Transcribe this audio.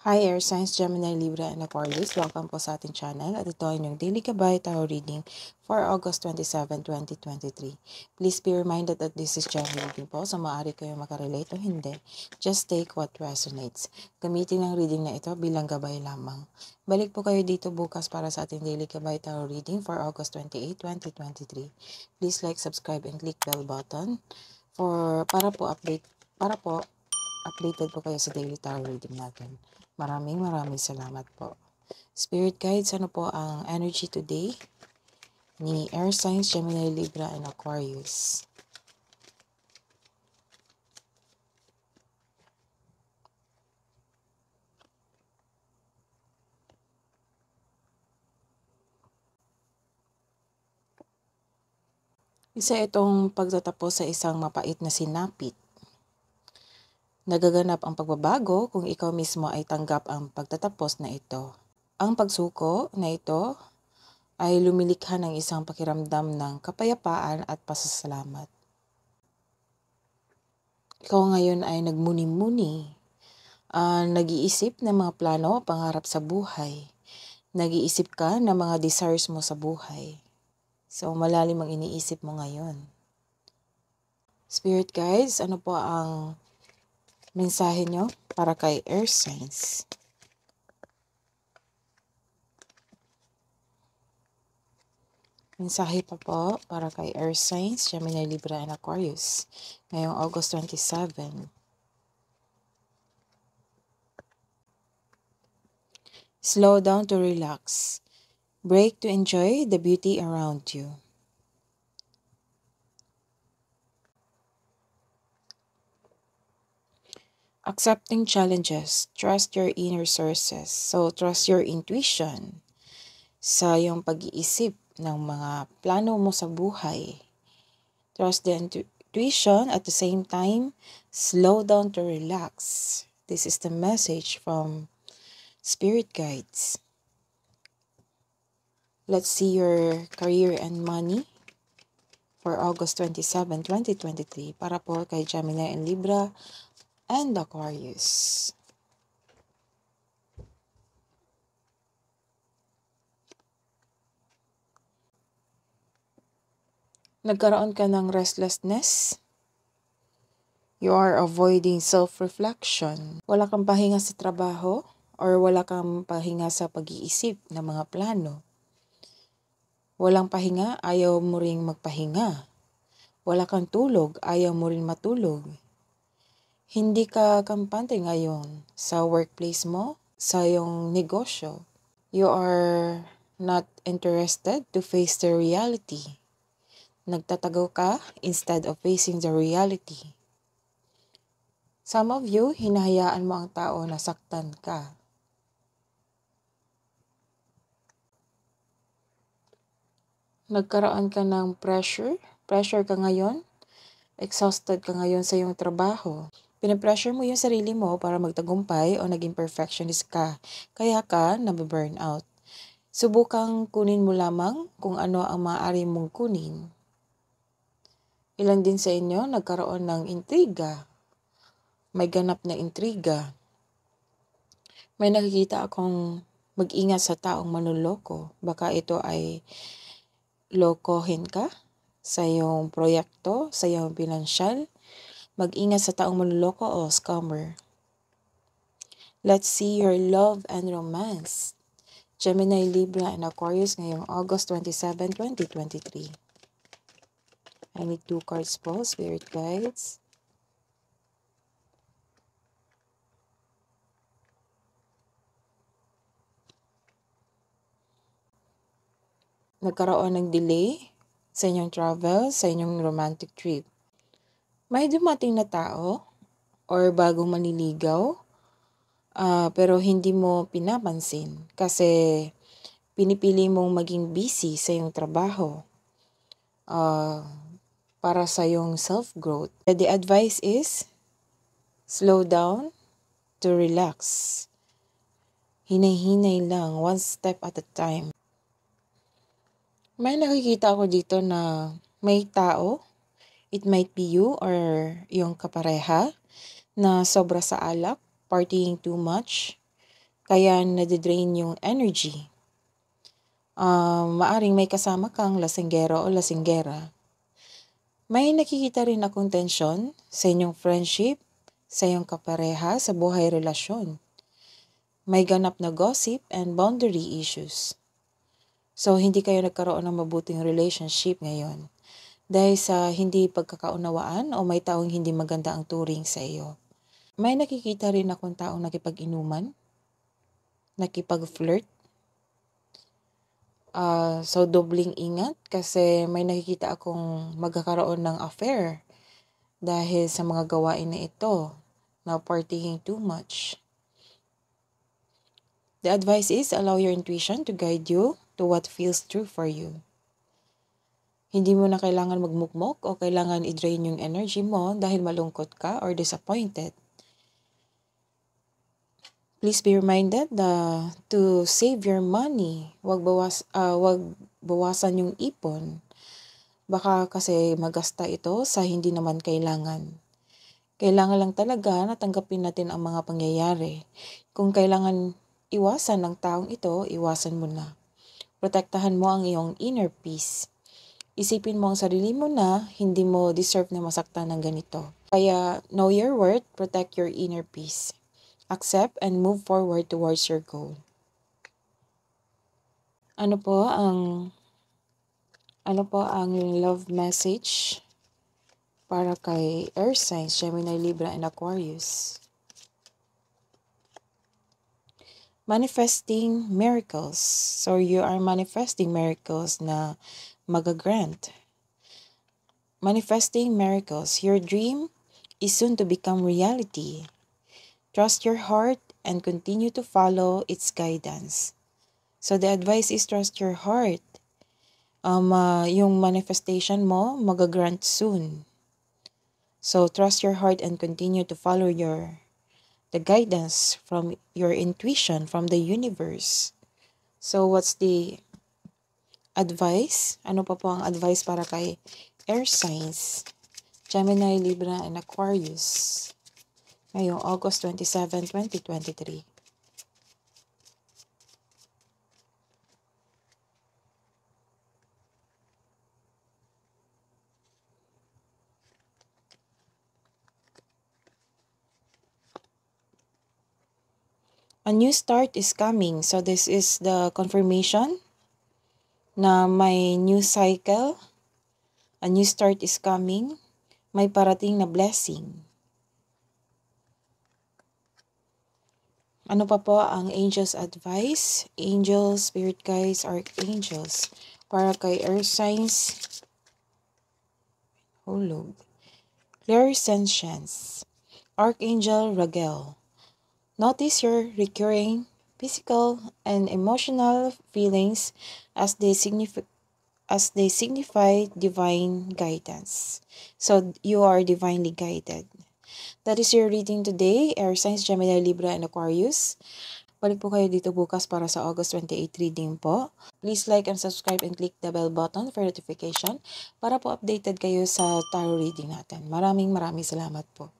Hi Air Signs, Gemini, Libra, and Aquarius. Welcome po sa ating channel at ito ay inyong Daily Gabay Tarot Reading for August 27, 2023. Please be reminded that this is general reading po, so maaari kayo makarelate o hindi. Just take what resonates. Gamitin ang reading na ito bilang gabay lamang. Balik po kayo dito bukas para sa ating Daily Gabay Tarot Reading for August 28, 2023. Please like, subscribe, and click bell button para po updated po kayo sa daily tarot reading natin. Maraming salamat po. Spirit guides, ano po ang energy today ni Air Signs, Gemini, Libra, and Aquarius? Isa itong pagtatapos sa isang mapait na sinapit. Nagaganap ang pagbabago kung ikaw mismo ay tanggap ang pagtatapos na ito. Ang pagsuko na ito ay lumilikha ng isang pakiramdam ng kapayapaan at pasasalamat. Ikaw ngayon ay nagmuni-muni, nag-iisip ng mga plano o pangarap sa buhay. Nag-iisip ka ng mga desires mo sa buhay. So, malalim ang iniisip mo ngayon. Spirit guides, ano po ang mensahe nyo para kay Air Signs? Mensahe pa po para kay Air Signs, Gemini, Libra, and Aquarius ngayong August 27. Slow down to relax. Break to enjoy the beauty around you. Accepting challenges. Trust your inner sources. So, trust your intuition sa iyong pag-iisip ng mga plano mo sa buhay. Trust the intuition at the same time, slow down to relax. This is the message from Spirit Guides. Let's see your career and money for August 27, 2023 para po kay Gemini and Libra and Aquarius. Nagkaroon ka ng restlessness. You are avoiding self-reflection. Wala kang pahinga sa trabaho or wala kang pahinga sa pag-iisip ng mga plano. Walang pahinga, ayaw mo ring magpahinga. Wala kang tulog, ayaw mo rin matulog. Hindi ka kampante ngayon sa workplace mo, sa iyong negosyo. You are not interested to face the reality. Nagtatago ka instead of facing the reality. Some of you, hinahayaan mo ang tao na saktan ka. Nagkaroon ka ng pressure ka ngayon, exhausted ka ngayon sa iyong trabaho. Pinapressure mo yung sarili mo para magtagumpay o naging perfectionist ka, kaya ka nababurn out. Subukang kunin mo lamang kung ano ang maaari mong kunin. Ilan din sa inyo nagkaroon ng intriga. May ganap na intriga. May nakikita akong mag-ingat sa taong manloloko. Baka ito ay lokohin ka sa iyong proyekto, sa iyong pinansyal. Mag-ingat sa taong manloloko o scammer. Let's see your love and romance. Gemini, Libra, and Aquarius ngayong August 27, 2023. I need 2 cards po, Spirit Guides. Nagkaroon ng delay sa inyong travel, sa inyong romantic trip. May dumating na tao or bagong manliligaw, pero hindi mo pinapansin kasi pinipili mong maging busy sa iyong trabaho para sa iyong self-growth. The advice is, slow down to relax. Hinay-hinay lang, one step at a time. May nakikita ako dito na may tao, it might be you or yung kapareha, na sobra sa alak, partying too much. kaya nadidrain yung energy. Maaring may kasama kang lasinggero o lasinggera. May nakikita rin akong tensyon sa inyong friendship, sa iyong kapareha, sa buhay relasyon. May ganap na gossip and boundary issues. So, hindi kayo nagkaroon ng mabuting relationship ngayon dahil sa hindi pagkakaunawaan o may taong hindi maganda ang turing sa iyo. May nakikita rin akong taong nakipag-inuman, nakipag-flirt. So, dobling ingat kasi may nakikita akong magkakaroon ng affair dahil sa mga gawain na ito na partying too much. The advice is allow your intuition to guide you to what feels true for you. Hindi mo na kailangan magmukmok o kailangan i-drain yung energy mo dahil malungkot ka or disappointed. Please be reminded to save your money. Wag bawasan yung ipon. Baka kasi magasta ito sa hindi naman kailangan. Kailangan lang talaga na tanggapin natin ang mga pangyayari. Kung kailangan iwasan ng taong ito, iwasan mo na. Protektahan mo ang iyong inner peace. Isipin mo ang sarili mo na hindi mo deserve na masaktan ng ganito. Kaya know your worth, protect your inner peace. Accept and move forward towards your goal. Ano po ang love message para kay Air Signs, Gemini, Libra, and Aquarius? Manifesting miracles. So you are manifesting miracles na magagrant. Manifesting miracles. Your dream is soon to become reality. Trust your heart and continue to follow its guidance. So the advice is trust your heart. Yung manifestation mo magagrant soon. So trust your heart and continue to follow the guidance from your intuition from the universe. So what's the advice? Ano pa po ang advice para kay Air Signs, Gemini, Libra, and Aquarius ngayong August 27, 2023? A new start is coming. So this is the confirmation na may new cycle. A new start is coming. May parating na blessing. Ano pa po ang angels advice? Angels, spirit guides, archangels para kay Earth Signs, Hulog. Clairsentience, Archangel Raguel. Notice your recurring physical and emotional feelings as they signify divine guidance. So you are divinely guided. That is your reading today, Air Signs, Gemini, Libra, and Aquarius. Balik po kayo dito bukas para sa August 28 reading po. Please like and subscribe and click the bell button for notification para po updated kayo sa tarot reading natin. Maraming salamat po.